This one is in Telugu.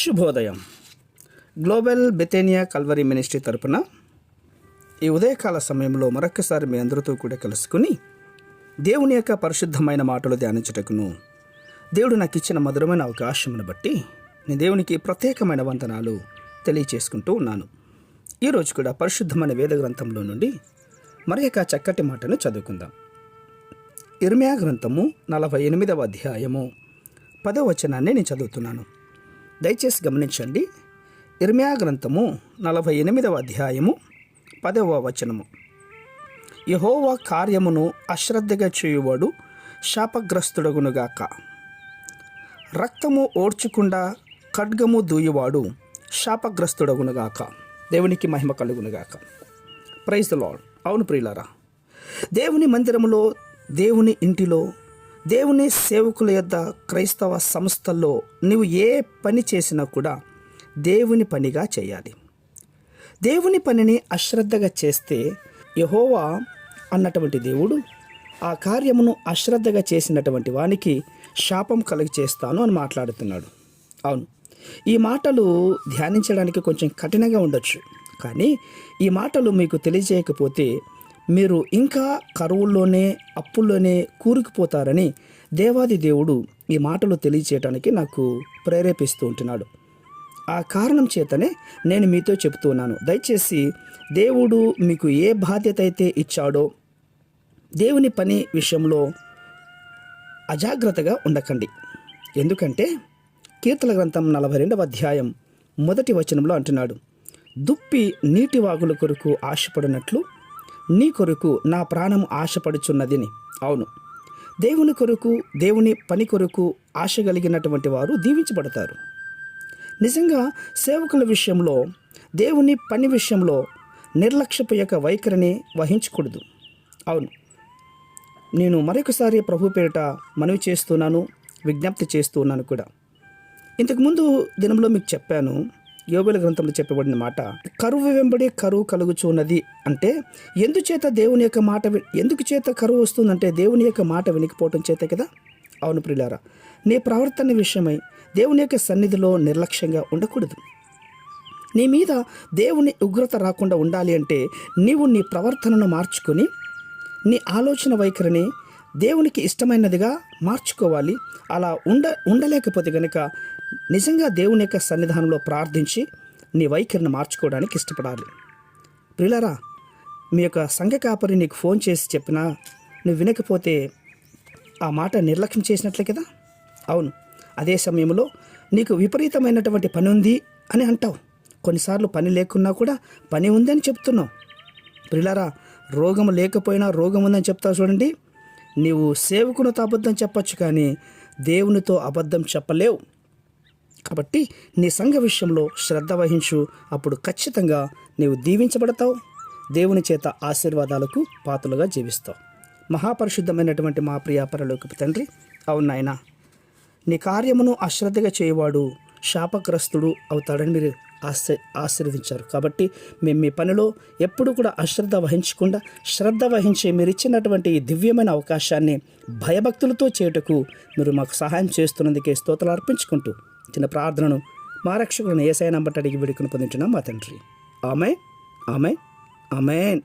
శుభోదయం. గ్లోబల్ బెతేనియా కల్వరీ మినిస్ట్రీ తరపున ఈ ఉదయకాల సమయంలో మరొక్కసారి మీ అందరితో కూడా కలుసుకుని దేవుని యొక్క పరిశుద్ధమైన మాటలు ధ్యానించుటకును దేవుడు నాకు ఇచ్చిన మధురమైన అవకాశమును బట్టి నేను దేవునికి ప్రత్యేకమైన వందనాలు తెలియచేసుకుంటూ ఉన్నాను. ఈరోజు కూడా పరిశుద్ధమైన వేద గ్రంథంలో నుండి మరి యొక్క చక్కటి మాటను చదువుకుందాం. ఇర్మియా గ్రంథము 48వ అధ్యాయము 10వ వచనాన్ని నేను చదువుతున్నాను. దయచేసి గమనించండి. ఇర్మియా గ్రంథము 48వ అధ్యాయము 10వ వచనము. యెహోవా కార్యమును అశ్రద్ధగా చేయువాడు శాపగ్రస్తుడగునుగాక. రక్తము ఓడ్చకుండా ఖడ్గము దూయువాడు శాపగ్రస్తుడగునుగాక. దేవునికి మహిమ కలుగునుగాక. Praise the lord. అవును ప్రియులారా, దేవుని మందిరములో, దేవుని ఇంటిలో, దేవుని సేవకుల యొద్ద, క్రైస్తవ సంస్థల్లో నీవు ఏ పని చేసినా కూడా దేవుని పనిగా చేయాలి. దేవుని పనిని అశ్రద్ధగా చేస్తే యెహోవా అన్నటువంటి దేవుడు ఆ కార్యమును అశ్రద్ధగా చేసినటువంటి వానికి శాపం కలిగి చేస్తాను అని మాట్లాడుతున్నాడు. అవును, ఈ మాటలు ధ్యానించడానికి కొంచెం కఠినంగా ఉండొచ్చు, కానీ ఈ మాటలు మీకు తెలియజేయకపోతే మీరు ఇంకా కరువుల్లోనే, అప్పుల్లోనే కూరుకుపోతారని దేవాది దేవుడు ఈ మాటలు తెలియచేయటానికి నాకు ప్రేరేపిస్తూ ఉంటున్నాడు. ఆ కారణం చేతనే నేను మీతో చెప్తున్నాను. దయచేసి దేవుడు మీకు ఏ బాధ్యత అయితే ఇచ్చాడో దేవుని పని విషయంలో అజాగ్రత్తగా ఉండకండి. ఎందుకంటే కీర్తన గ్రంథం 42వ అధ్యాయం 1వ వచనంలో అంటున్నాడు, దుప్పి నీటి వాగుల కొరకు ఆశపడినట్లు నీ కొరకు నా ప్రాణం ఆశపడుచున్నదిని. అవును, దేవుని కొరకు, దేవుని పని కొరకు ఆశ కలిగినటువంటి వారు దీవించబడతారు. నిజంగా సేవకుల విషయంలో, దేవుని పని విషయంలో నిర్లక్ష్యపు యొక్క వైఖరిని వహించకూడదు. అవును, నేను మరొకసారి ప్రభు పేరిట మనవి చేస్తున్నాను, విజ్ఞప్తి చేస్తున్నాను కూడా. ఇంతకుముందు దినంలో మీకు చెప్పాను, యోబేలు గ్రంథంలో చెప్పబడిన మాట, కరువు వెంబడి కరువు కలుగుచున్నది అంటే ఎందుచేత దేవుని యొక్క మాట, ఎందుకు చేత కరువు వస్తుందంటే దేవుని యొక్క మాట వినకపోవటం చేతే కదా. అవును ప్రియులారా, నీ ప్రవర్తన విషయమై దేవుని యొక్క సన్నిధిలో నిర్లక్ష్యంగా ఉండకూడదు. నీ మీద దేవుని ఉగ్రత రాకుండా ఉండాలి అంటే నీవు నీ ప్రవర్తనను మార్చుకొని నీ ఆలోచన వైఖరిని దేవునికి ఇష్టమైనదిగా మార్చుకోవాలి. అలా ఉండలేకపోతే కనుక నిజంగా దేవుని యొక్క సన్నిధానంలో ప్రార్థించి నీ వైఖరిని మార్చుకోవడానికి ఇష్టపడాలి. ప్రియులారా, మీ యొక్క సంఘ కాపరి నీకు ఫోన్ చేసి చెప్పినా నువ్వు వినకపోతే ఆ మాట నిర్లక్ష్యం చేసినట్లే కదా. అవును, అదే సమయంలో నీకు విపరీతమైనటువంటి పని ఉంది అని అంటావు. కొన్నిసార్లు పని లేకున్నా కూడా పని ఉందని చెప్తున్నావు. ప్రియులారా, రోగం లేకపోయినా రోగం ఉందని చెప్తావు చూడండి. నీవు సేవకునితో అబద్ధం చెప్పచ్చు, కానీ దేవునితో అబద్ధం చెప్పలేవు. కాబట్టి నీ సంఘ విషయంలో శ్రద్ధ వహించు. అప్పుడు ఖచ్చితంగా నీవు దీవించబడతావు, దేవుని చేత ఆశీర్వాదాలకు పాత్రలుగా జీవిస్తావు. మహాపరిశుద్ధమైనటువంటి మా ప్రియ పరలోకపు తండ్రి, అవును నాయనా, నీ కార్యమును అశ్రద్ధగా చేయవాడు శాపగ్రస్తుడు అవుతాడని మీరు ఆశీర్వదించారు. కాబట్టి మేము మీ పనిలో ఎప్పుడు కూడా అశ్రద్ధ వహించకుండా శ్రద్ధ వహించి మీరు ఇచ్చినటువంటి ఈ దివ్యమైన అవకాశాన్ని భయభక్తులతో చేయుటకు మీరు మాకు సహాయం చేస్తున్నందుకే స్తోత్రాలు అర్పించుకుంటూ చిన్న ప్రార్థనను మా రక్షకులను యేసయ్య నంబట అడిగి వేడుకొని పొందుతున్నాం మా తండ్రి. ఆమేన్, ఆమేన్, ఆమేన్.